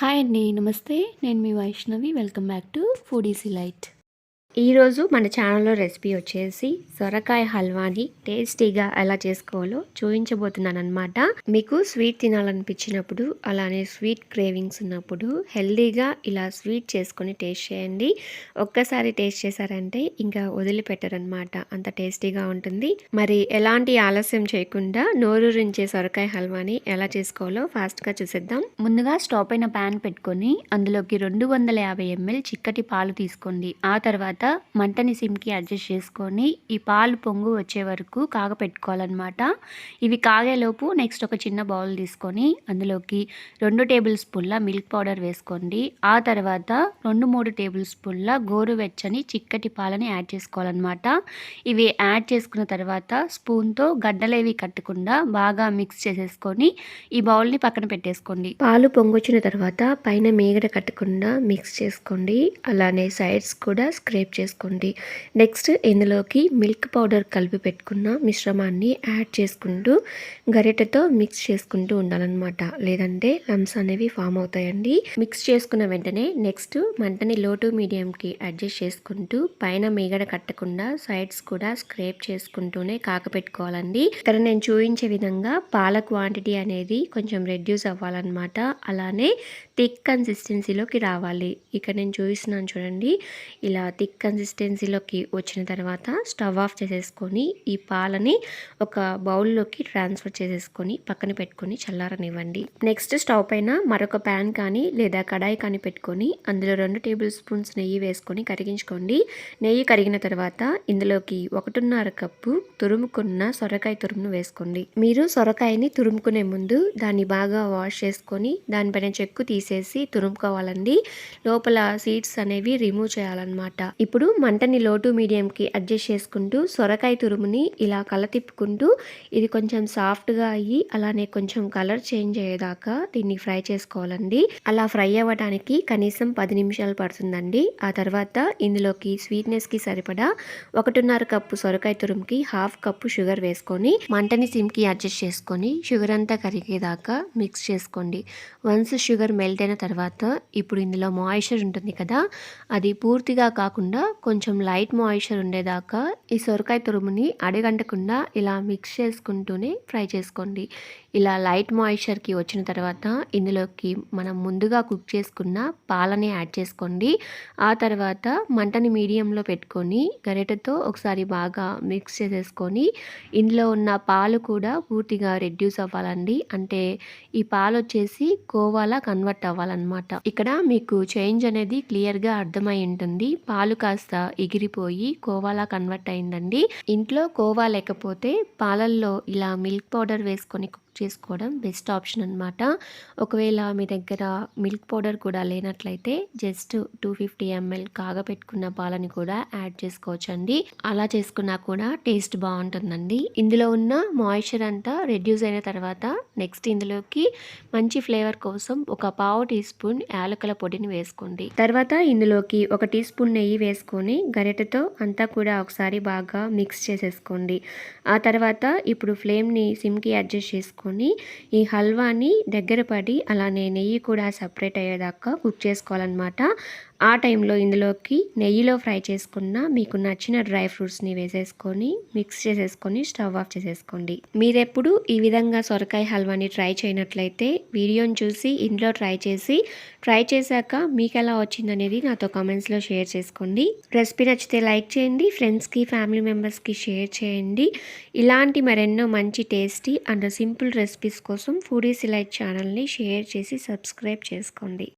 Hi అండి. నమస్తే. నేను మీ Vaishnavi. Welcome back to foodies light. ఈరోజు మన ఛానల్లో రెసిపీ వచ్చేసి సొరకాయ హల్వాని టేస్టీగా ఎలా చేసుకోవాలో చూపించబోతున్నాను అనమాట. మీకు స్వీట్ తినాలనిపించినప్పుడు, అలానే స్వీట్ క్రేవింగ్స్ ఉన్నప్పుడు హెల్దీగా ఇలా స్వీట్ చేసుకొని టేస్ట్ చేయండి. ఒక్కసారి టేస్ట్ చేశారంటే ఇంకా వదిలిపెట్టరనమాట, అంత టేస్టీగా ఉంటుంది. మరి ఎలాంటి ఆలస్యం చేయకుండా నోరూరించే సొరకాయ హల్వాని ఎలా చేసుకోవాలో ఫాస్ట్గా చూసేద్దాం. ముందుగా స్టవ్ పైన ప్యాన్ పెట్టుకొని అందులోకి 250 ml చిక్కటి పాలు తీసుకోండి. ఆ తర్వాత మంటని సిమ్కి అడ్జస్ట్ చేసుకొని ఈ పాలు పొంగు వచ్చే వరకు కాగపెట్టుకోవాలన్నమాట. ఇవి కాగేలోపు నెక్స్ట్ ఒక చిన్న బౌల్ తీసుకొని అందులోకి 2 టేబుల్ స్పూన్ల మిల్క్ పౌడర్ వేసుకోండి. ఆ తర్వాత 2-3 టేబుల్ స్పూన్ల గోరువెచ్చని చిక్కటి పాలని యాడ్ చేసుకోవాలన్నమాట. ఇవి యాడ్ చేసుకున్న తర్వాత స్పూన్తో గడ్డలేవి కట్టకుండా బాగా మిక్స్ చేసేసుకొని ఈ బౌల్ని పక్కన పెట్టేసుకోండి. పాలు పొంగొచ్చిన తర్వాత పైన మీగడ కట్టకుండా మిక్స్ చేసుకోండి. అలానే సైడ్స్ కూడా స్క్రేప్ చేసుకోండి. నెక్స్ట్ ఇందులోకి మిల్క్ పౌడర్ కలిపి పెట్టుకున్న మిశ్రమాన్ని యాడ్ చేసుకుంటూ గరిటెతో మిక్స్ చేసుకుంటూ ఉండాలన్నమాట, లేదంటే లమ్స్ అనేవి ఫామ్ అవుతాయండి. మిక్స్ చేసుకున్న వెంటనే నెక్స్ట్ మంటని లో టు మీడియంకి అడ్జస్ట్ చేసుకుంటూ పైన మీగడ కట్టకుండా సైడ్స్ కూడా స్క్రేప్ చేసుకుంటూనే కాకపెట్టుకోవాలండి. ఇక్కడ నేను చూపించే విధంగా పాల క్వాంటిటీ అనేది కొంచెం రెడ్యూస్ అవ్వాలన్నమాట. అలానే థిక్ కన్సిస్టెన్సీలోకి రావాలి. ఇక్కడ నేను చూపిస్తున్నాను చూడండి. ఇలా థిక్ కన్సిస్టెన్సీలోకి వచ్చిన తర్వాత స్టవ్ ఆఫ్ చేసేసుకొని ఈ పాలని ఒక బౌల్లోకి ట్రాన్స్ఫర్ చేసేసుకొని పక్కన పెట్టుకొని చల్లారనివ్వండి. నెక్స్ట్ స్టవ్ పైన మరొక ప్యాన్ కానీ లేదా కడాయి కానీ పెట్టుకొని అందులో 2 టేబుల్ స్పూన్స్ నెయ్యి వేసుకొని కరిగించుకోండి. నెయ్యి కరిగిన తర్వాత ఇందులోకి 1.5 కప్పు తురుముకున్న సొరకాయ తురుమును వేసుకోండి. మీరు సొరకాయని తురుముకునే ముందు దాన్ని బాగా వాష్ చేసుకొని దానిపైన చెక్కు తీసేసి తురుముకోవాలండి. లోపల సీడ్స్ అనేవి రిమూవ్ చేయాలన్నమాట. ఇప్పుడు మంటని లో టు మీడియంకి అడ్జస్ట్ చేసుకుంటూ సొరకాయ తురుముని ఇలా కలతిప్పుకుంటూ ఇది కొంచెం సాఫ్ట్గా అయ్యి అలానే కొంచెం కలర్ చేంజ్ అయ్యేదాకా దీన్ని ఫ్రై చేసుకోవాలండి. అలా ఫ్రై అవ్వడానికి కనీసం 10 నిమిషాలు పడుతుందండి. ఆ తర్వాత ఇందులోకి స్వీట్నెస్కి సరిపడా 1.5 కప్పు సొరకాయ తురుముకి 1/2 కప్పు షుగర్ వేసుకొని మంటని సిమ్కి అడ్జస్ట్ చేసుకొని షుగర్ అంతా కరిగేదాకా మిక్స్ చేసుకోండి. వన్స్ షుగర్ మెల్ట్ అయిన తర్వాత ఇప్పుడు ఇందులో మాయిశ్చర్ ఉంటుంది కదా, అది పూర్తిగా కాకుండా కొంచెం లైట్ మాయిశ్చర్ ఉండేదాకా ఈ సొరకాయ తురుముని అడగంటకుండా ఇలా మిక్స్ చేసుకుంటూనే ఫ్రై చేసుకోండి. ఇలా లైట్ మాయిశ్చర్కి వచ్చిన తర్వాత ఇందులోకి మనం ముందుగా కుక్ చేసుకున్న పాలని యాడ్ చేసుకోండి. ఆ తర్వాత మంటని మీడియంలో పెట్టుకొని గరిటెతో ఒకసారి బాగా మిక్స్ చేసేసుకొని ఇందులో ఉన్న పాలు కూడా పూర్తిగా రెడ్యూస్ అవ్వాలండి. అంటే ఈ పాలు వచ్చేసి కోవాలా కన్వర్ట్ అవ్వాలన్నమాట. ఇక్కడ మీకు చేంజ్ అనేది క్లియర్గా అర్థమై ఉంటుంది. పాలు కాస్త ఎగిరిపోయి కోవాలా కన్వర్ట్ అయిందండి. ఇంట్లో కోవా లేకపోతే పాలల్లో ఇలా మిల్క్ పౌడర్ వేసుకొని కుక్ చేసుకోవడం బెస్ట్ ఆప్షన్ అనమాట. ఒకవేళ మీ దగ్గర మిల్క్ పౌడర్ కూడా లేనట్లయితే జస్ట్ 250 ml కాగపెట్టుకున్న పాలని కూడా యాడ్ చేసుకోవచ్చండి. అలా చేసుకున్నా కూడా టేస్ట్ బాగుంటుందండి. ఇందులో ఉన్న మాయిశ్చర్ అంతా రెడ్యూస్ అయిన తర్వాత నెక్స్ట్ ఇందులోకి మంచి ఫ్లేవర్ కోసం ఒక 1/2 టీ స్పూన్ యాలకుల పొడిని వేసుకోండి. తర్వాత ఇందులోకి 1 టీ స్పూన్ నెయ్యి వేసుకొని గరిటెతో అంతా కూడా ఒకసారి బాగా మిక్స్ చేసేసుకోండి. ఆ తర్వాత ఇప్పుడు ఫ్లేమ్ని సిమ్కి అడ్జస్ట్ చేసుకొని ఈ హల్వాని దగ్గర పడి అలానే నెయ్యి కూడా సపరేట్ అయ్యేదాకా కుక్ చేసుకోవాలన్నమాట. ఆ టైంలో ఇందులోకి నెయ్యిలో ఫ్రై చేసుకున్న మీకు నచ్చిన డ్రై ఫ్రూట్స్ని వేసేసుకొని మిక్స్ చేసేసుకొని స్టవ్ ఆఫ్ చేసేసుకోండి. మీరెప్పుడు ఈ విధంగా సొరకాయ హల్వాని ట్రై చేయనట్లయితే వీడియోని చూసి ఇంట్లో ట్రై చేశాక మీకు ఎలా వచ్చిందనేది నాతో కామెంట్స్లో షేర్ చేసుకోండి. రెసిపీ నచ్చితే లైక్ చేయండి, ఫ్రెండ్స్కి ఫ్యామిలీ మెంబర్స్కి షేర్ చేయండి. ఇలాంటి మరెన్నో మంచి టేస్టీ అండ్ సింపుల్ రెసిపీస్ కోసం ఫుడీస్ లైట్ ఛానల్ని షేర్ చేసి సబ్స్క్రైబ్ చేసుకోండి.